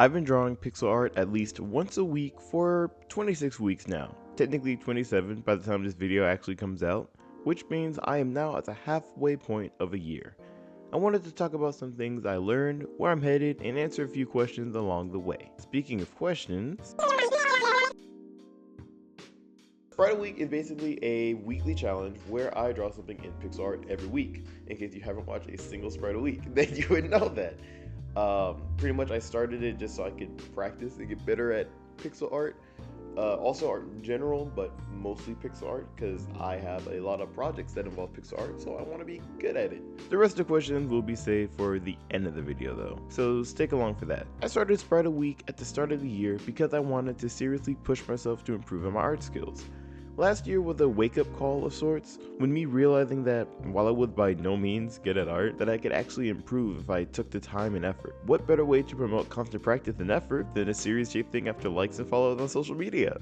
I've been drawing pixel art at least once a week for 26 weeks now. Technically 27 by the time this video actually comes out, which means I am now at the halfway point of a year. I wanted to talk about some things I learned, where I'm headed, and answer a few questions along the way. Speaking of questions, Sprite a Week is basically a weekly challenge where I draw something in pixel art every week. In case you haven't watched a single Sprite a Week, then you would know that. Pretty much I started it just so I could practice and get better at pixel art. Also art in general, but mostly pixel art because I have a lot of projects that involve pixel art, so I want to be good at it. The rest of the questions will be saved for the end of the video though, so stick along for that. I started Sprite a Week at the start of the year because I wanted to seriously push myself to improve on my art skills. Last year was a wake-up call of sorts, when me realizing that, while I was by no means good at art, that I could actually improve if I took the time and effort. What better way to promote constant practice and effort than a series chasing after likes and follows on social media?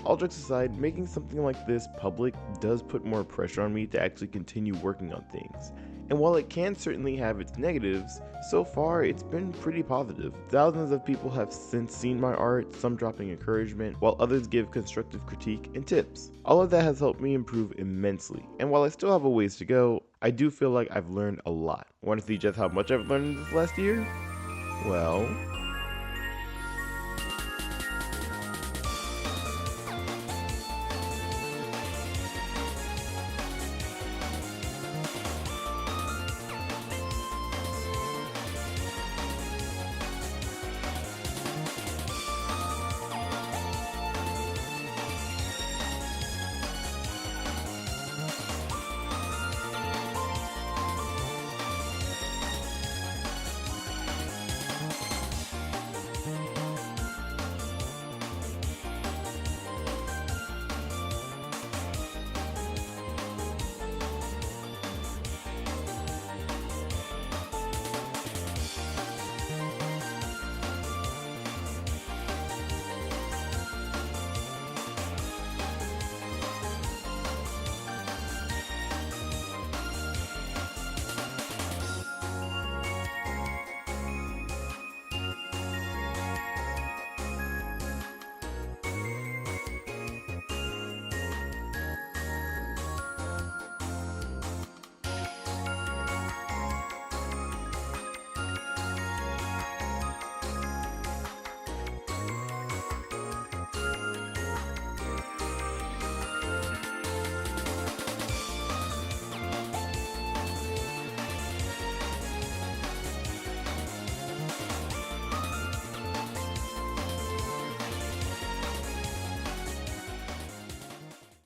All jokes aside, making something like this public does put more pressure on me to actually continue working on things. And while it can certainly have its negatives, so far it's been pretty positive. Thousands of people have since seen my art, some dropping encouragement, while others give constructive critique and tips. All of that has helped me improve immensely, and while I still have a ways to go, I do feel like I've learned a lot. Want to see just how much I've learned in this last year? Well,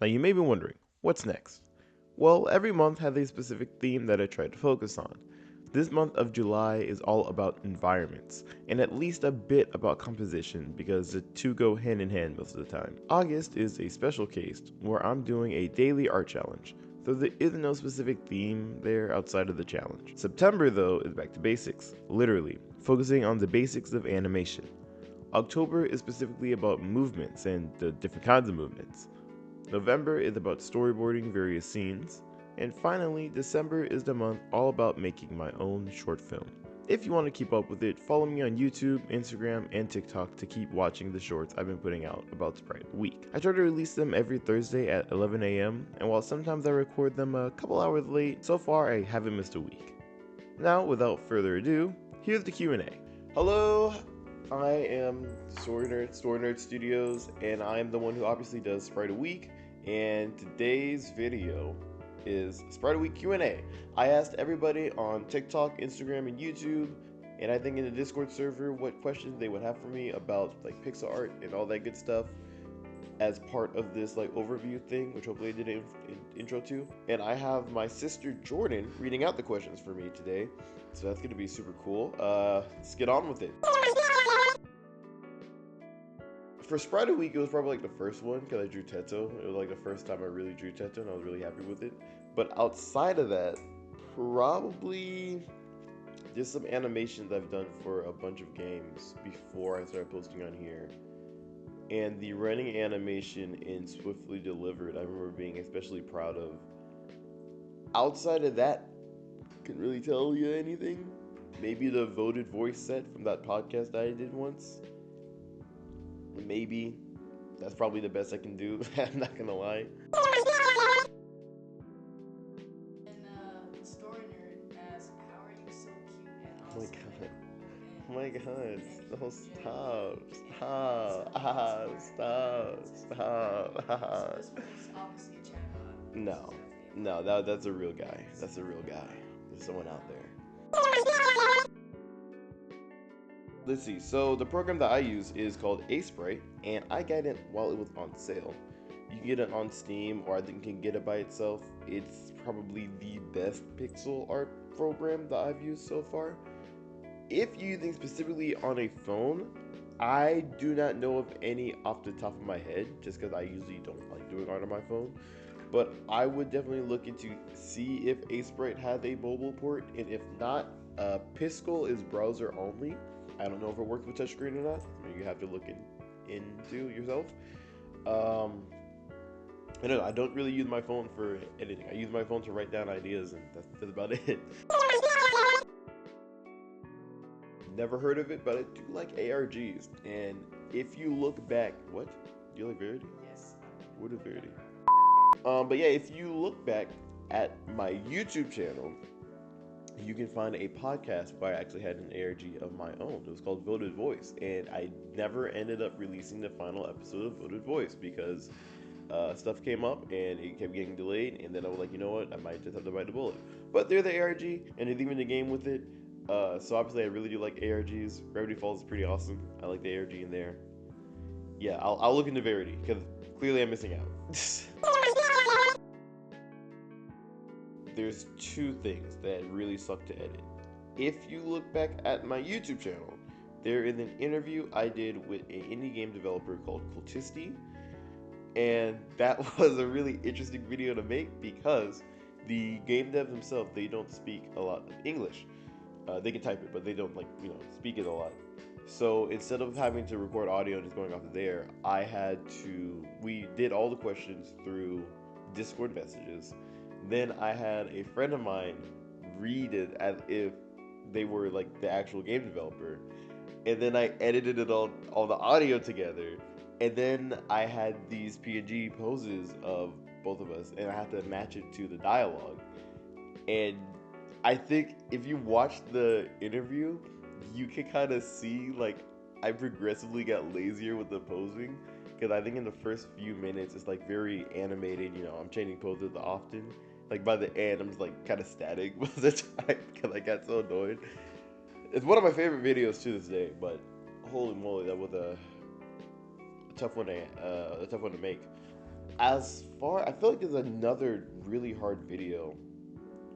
now you may be wondering, what's next? Well, every month has a specific theme that I try to focus on. This month of July is all about environments, and at least a bit about composition because the two go hand in hand most of the time. August is a special case where I'm doing a daily art challenge, so there is no specific theme there outside of the challenge. September though is back to basics, literally, focusing on the basics of animation. October is specifically about movements and the different kinds of movements. November is about storyboarding various scenes, and finally, December is the month all about making my own short film. If you want to keep up with it, follow me on YouTube, Instagram, and TikTok to keep watching the shorts I've been putting out about Sprite a Week. I try to release them every Thursday at 11 a.m., and while sometimes I record them a couple hours late, so far I haven't missed a week. Now, without further ado, here's the Q&A. Hello, I am Story Nerd Studios, and I am the one who obviously does Sprite a Week, and today's video is Sprite a Week Q&A. I asked everybody on TikTok, Instagram, and YouTube, and I think in the Discord server what questions they would have for me about like pixel art and all that good stuff as part of this like overview thing, which hopefully I did an intro to. And I have my sister Jordan reading out the questions for me today, so that's gonna be super cool. Let's get on with it. For Sprite a Week, it was probably like the first one because I drew Teto. It was like the first time I really drew Teto, and I was really happy with it. But outside of that, probably just some animations I've done for a bunch of games before I started posting on here. And the running animation in Swiftly Delivered, I remember being especially proud of. Outside of that, couldn't really tell you anything. Maybe the voted voice set from that podcast that I did once. Maybe. That's probably the best I can do. I'm not gonna lie. And the story nerd asks, "How are you so cute and Oh my awesome god. and cool?" Oh my god. And No, yeah, stop. and Stop. Stop. Stop. so Stop. this was obviously a chatbot. No. No, that's a real guy. That's a real guy. There's someone out there. Let's see. So the program that I use is called Sprite, and I got it while it was on sale. You can get it on Steam, or I think you can get it by itself. It's probably the best pixel art program that I've used so far. If you're using specifically on a phone, I do not know of any off the top of my head, just because I usually don't like doing art on my phone. But I would definitely look into see if Sprite has a mobile port, and if not, Piskel is browser only. I don't know if it works with touchscreen or not. I mean, you have to look into yourself. I don't know. I don't really use my phone for editing. I use my phone to write down ideas, and that's about it. Never heard of it, but I do like ARGs. And if you look back, what? Do you like Verity? Yes. What is Verity? But yeah, if you look back at my YouTube channel, you can find a podcast where I actually had an ARG of my own. It was called Voted Voice, and I never ended up releasing the final episode of Voted Voice because stuff came up and it kept getting delayed, and then I was like, you know what, I might just have to bite the bullet. But they're the ARG, and they're leaving the game with it. So obviously I really do like ARGs. Gravity Falls is pretty awesome. I like the ARG in there. Yeah, I'll look into Verity, because clearly I'm missing out. There's two things that really suck to edit. If you look back at my YouTube channel, there is an interview I did with an indie game developer called Cultisti, and that was a really interesting video to make because the game devs themselves, they don't speak a lot of English. They can type it, but they don't speak it a lot. So instead of having to record audio and just going off of there, we did all the questions through Discord messages. Then I had a friend of mine read it as if they were like the actual game developer. And then I edited it all the audio together. And then I had these PNG poses of both of us, and I had to match it to the dialogue. And I think if you watch the interview, you can kind of see like I progressively got lazier with the posing. Because I think in the first few minutes, it's like very animated. I'm changing poses often. Like by the end, I'm just like kind of static most of the time because I got so annoyed. It's one of my favorite videos to this day, but holy moly, that was a tough one to make. I feel like there's another really hard video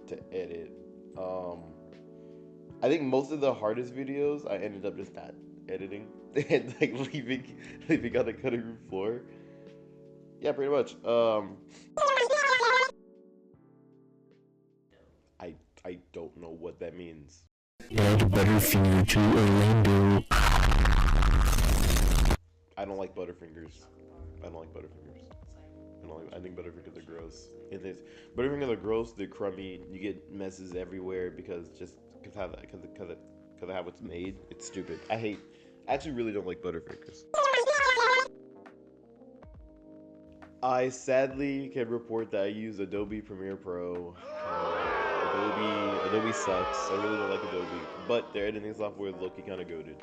to edit. I think most of the hardest videos I ended up just not editing and like leaving on the cutting room floor. Yeah, pretty much. I don't know what that means. Butterfinger to Orlando. I don't like Butterfingers. I don't like Butterfingers. I think Butterfingers are gross. Butterfingers are gross. They're crummy. You get messes everywhere because of how it's made. It's stupid. I actually really don't like Butterfingers. I sadly can report that I use Adobe Premiere Pro. Adobe sucks. I really don't like Adobe, but their editing software is low-key kind of goated.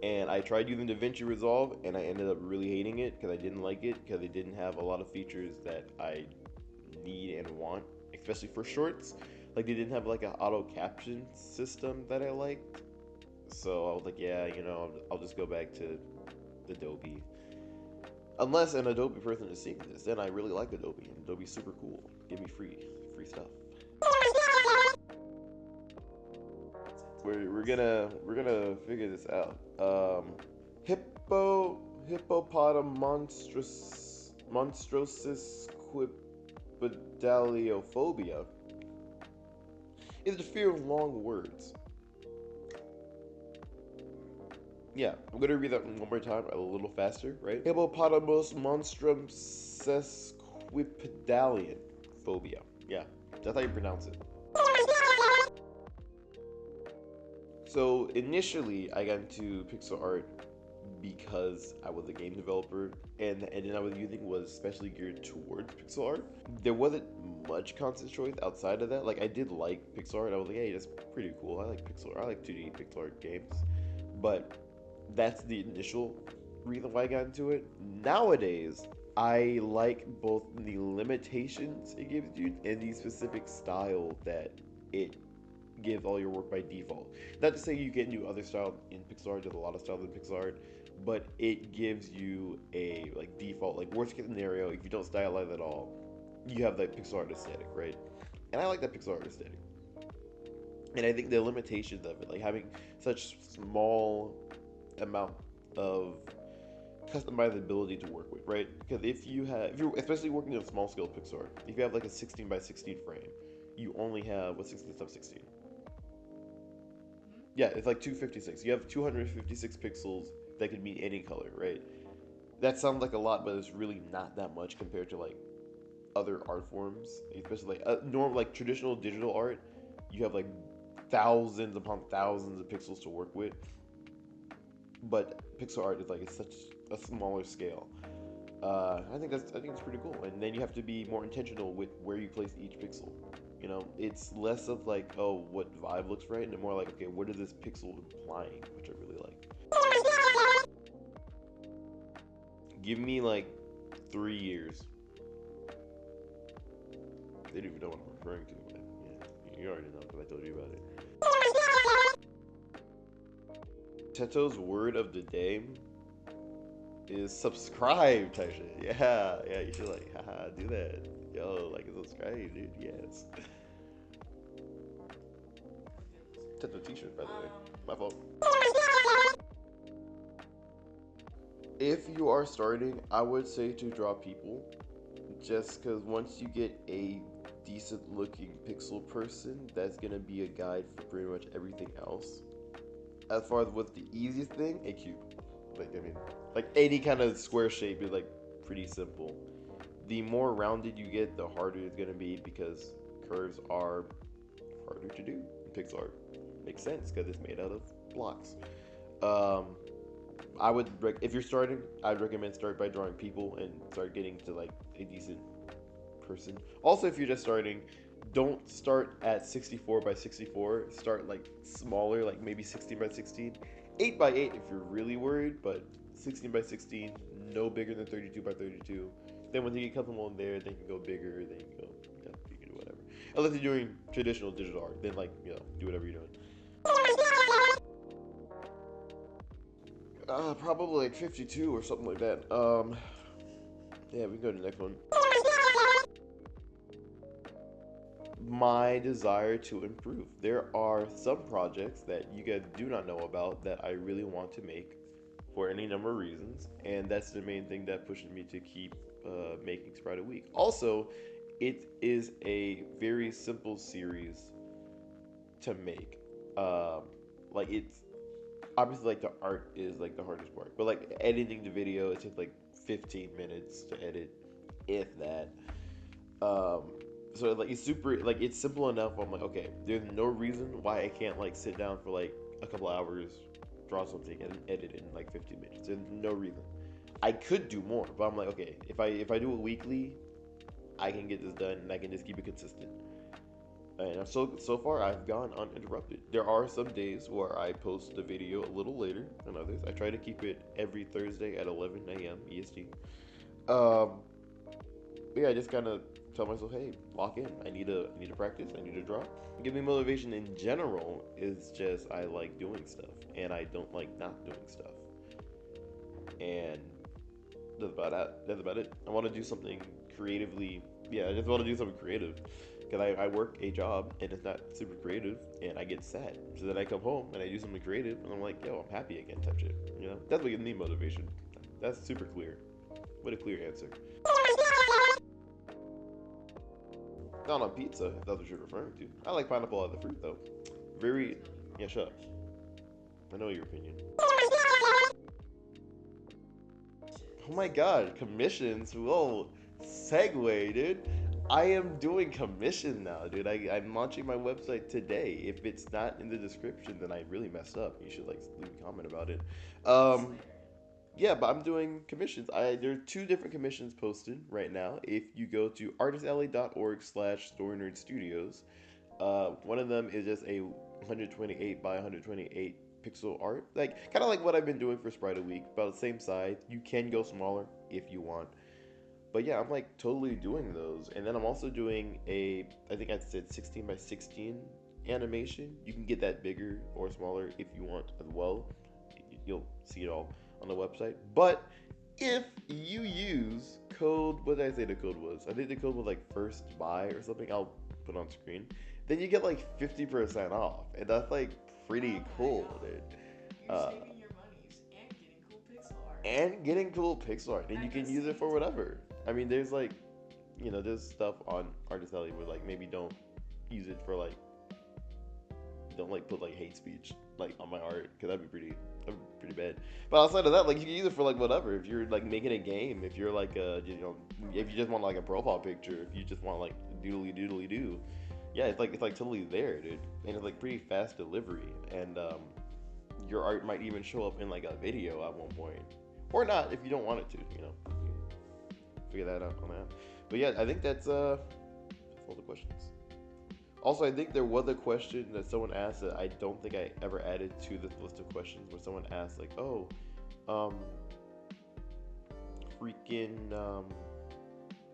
And I tried using DaVinci Resolve, and I ended up really hating it because I didn't like it because it didn't have a lot of features that I need and want, especially for shorts. Like they didn't have like an auto caption system that I liked. So I was like, yeah, I'll just go back to Adobe. Unless an Adobe person is seeing this, then I really like Adobe. And Adobe's super cool. Give me free stuff. We're gonna figure this out. Hippopotam monstrosis quipedaliophobia is the fear of long words. Yeah, I'm gonna read that one more time, a little faster, right? Hippopotamus monstrum sesquipedalian phobia. Yeah, that's how you pronounce it. So initially, I got into pixel art because I was a game developer, and the engine I was using was especially geared towards pixel art. There wasn't much content choice outside of that. Like I did like pixel art. I was like, hey, that's pretty cool. I like pixel art. I like 2D pixel art games, but that's the initial reason why I got into it. Nowadays, I like both the limitations it gives you and the specific style that it gives all your work by default. Not to say you get new other style in pixel art. There's a lot of styles in pixel art, but it gives you a like default, like worst case scenario. If you don't stylize at all, you have that pixel art aesthetic, right? And I like that pixel art aesthetic. And I think the limitations of it, like having such small amount of customizability to work with, right? Because if you're especially working on small scale pixel art, if you have like a 16 by 16 frame, you only have what's 16 sub 16. Yeah, it's like 256. You have 256 pixels that could be any color, right? That sounds like a lot, but it's really not that much compared to like other art forms, especially like like traditional digital art. You have like thousands upon thousands of pixels to work with, but pixel art is like it's such a smaller scale. I think it's pretty cool, and then you have to be more intentional with where you place each pixel. You know, it's less of like, oh, what vibe looks right, and more like, okay, what is this pixel implying, which I really like. Give me like 3 years. They don't even know what I'm referring to, but yeah, you already know because I told you about it. Teto's word of the day is subscribe type shit. Yeah, yeah, you should like, haha, do that. Yo, like and subscribe, dude. Yes. Teto t-shirt, by the way. My fault. If you are starting, I would say to draw people, just because once you get a decent looking pixel person, that's gonna be a guide for pretty much everything else. As far as what's the easiest thing, a cube. Like I mean, like any kind of square shape is like pretty simple. The more rounded you get, the harder it's gonna be because curves are harder to do in pixel art. Makes sense because it's made out of blocks. Um, if you're starting, I'd recommend start by drawing people and start getting to like a decent person. Also, if you're just starting, don't start at 64 by 64. Start like smaller, like maybe 16 by 16, 8 by 8 if you're really worried, but 16 by 16, no bigger than 32 by 32. Then when you get comfortable in there, then you can go bigger. Then you can go, you can do whatever. Unless you're doing traditional digital art, then like do whatever you're doing. Probably like 52 or something like that. Yeah, we can go to the next one. My desire to improve. There are some projects that you guys do not know about that I really want to make for any number of reasons, and that's the main thing that pushes me to keep making Sprite a week. Also, it is a very simple series to make. Like it's obviously like the art is like the hardest part, but like editing the video, it takes like 15 minutes to edit, if that. Um, so like it's super like it's simple enough. I'm like, okay, there's no reason why I can't like sit down for like a couple hours, draw something, and edit it in like 15 minutes. There's no reason. I could do more, but I'm like, okay, if I do it weekly, I can get this done, and I can just keep it consistent. And so far, I've gone uninterrupted. There are some days where I post the video a little later than others. I try to keep it every Thursday at 11 a.m. EST. Um, yeah, I just kind of tell myself, hey, lock in. I need to practice. I need to draw. Give me motivation in general is just I like doing stuff, and I don't like not doing stuff. And that's about it. I want to do something creatively. Yeah, I just want to do something creative because I work a job and it's not super creative, and I get sad. So then I come home and I do something creative, and I'm like, yo, I'm happy again, type shit. You know, that's what gives me motivation. That's super clear. What a clear answer. Not on pizza, if that's what you're referring to. I like pineapple as a fruit, though. Very. Yeah, shut up. I know your opinion. Oh my god, commissions. Whoa. Segue, dude. I am doing commission now, dude. I'm launching my website today. If it's not in the description, then I really messed up. You should like leave a comment about it. Um, Slayer. yeah, but I'm doing commissions. There are two different commissions posted right now. If you go to artistalley.org/storynerdstudios, one of them is just a 128 by 128 pixel art, like kind of like what I've been doing for Sprite a Week, about the same size. You can go smaller if you want. But yeah, I'm like totally doing those. And then I'm also doing I think I said 16 by 16 animation. You can get that bigger or smaller if you want as well. You'll see it all on the website. But if you use code, what did I say the code was? I think the code was like first buy or something. I'll put on screen. Then you get like 50% off. And that's like pretty Oh my cool, god. dude. You're Uh, saving your monies and getting cool pixel art and getting cool pixel art. And you at the can use it same for time. whatever. I mean, there's like there's stuff on Artist Alley where like maybe don't use it for like don't like put like hate speech like on my art because that'd be pretty bad. But outside of that, like you can use it for like whatever. If you're like making a game, if you're like if you just want like a profile picture, if you just want like doodly doodly do, yeah, it's like totally there, dude, and it's like pretty fast delivery, and your art might even show up in like a video at one point, or not if you don't want it to, figure that out on that. But yeah, I think that's all the questions. Also, I think there was a question that someone asked that I don't think I ever added to this list of questions. Where someone asked like, "Oh, um, freaking,"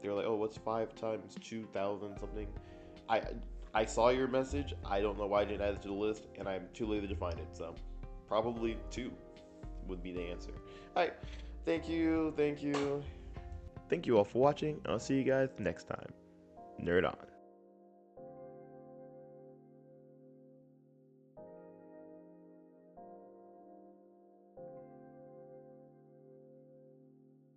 they were like, "Oh, what's 5 times 2,000 something?" I I saw your message. I don't know why I didn't add it to the list, and I'm too lazy to find it. So, probably two would be the answer. All right, thank you all for watching. I'll see you guys next time. Nerd on.